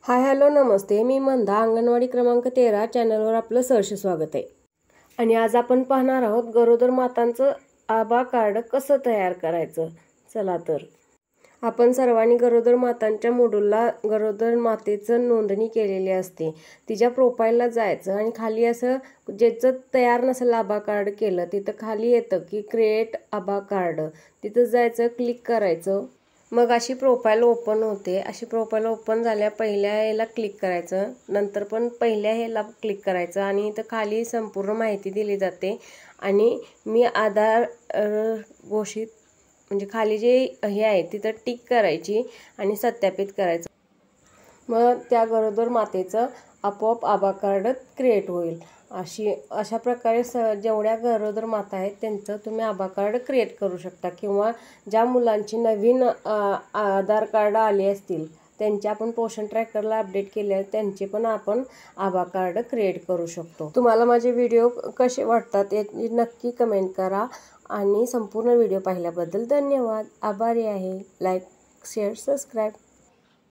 Hi hello नमस्ते, मी मंदा अंगणवाडी क्रमांक 13 चॅनलवर आपलं सहर्ष स्वागत आहे। आणि आज आपण पाहणार आहोत गरोदर मातांचं आभा कार्ड कसं तयार करायचं। चला तर आपण सर्वांनी गरोदर मातांच्या मॉड्यूलला गरोदर मातेचं नोंदणी केलेली असते। तिच्या प्रोफाईलला जायचं आणि खाली असं ज्याचं तयार नसेल आभा कार्ड केलं तिथं खाली येतं की क्रिएट आभा कार्ड, तिथं जायचं, क्लिक करायचं। मग अशी प्रोफाईल ओपन होते। अशी प्रोफाईल ओपन झाल्या पहिल्या ह्याला क्लिक करायचं, नंतर पण पहिल्या ह्याला क्लिक करायचं आणि इथं खाली संपूर्ण माहिती दिली जाते। आणि मी आधार घोषित म्हणजे खाली जे हे आहे तिथं टिक करायची आणि सत्यापित करायचं। मग त्या गरोदर मातेचं आपोआप आभा कार्ड क्रिएट होईल। अशा प्रकारे जेवढ्या गरोदर माता आहेत त्यांचं तुम्ही आभा कार्ड क्रिएट करू शकता, किंवा ज्या मुलांची नवीन आधार कार्ड आले असतील त्यांचे आपण पोषण ट्रॅकरला अपडेट केले त्यांचे पण आपण आभा कार्ड क्रिएट करू शकतो। तुम्हाला माझे व्हिडिओ कसे वाटतात याची नक्की कमेंट करा आणि संपूर्ण व्हिडिओ पाहिल्याबद्दल धन्यवाद। आभारी आहे। Like, share, subscribe.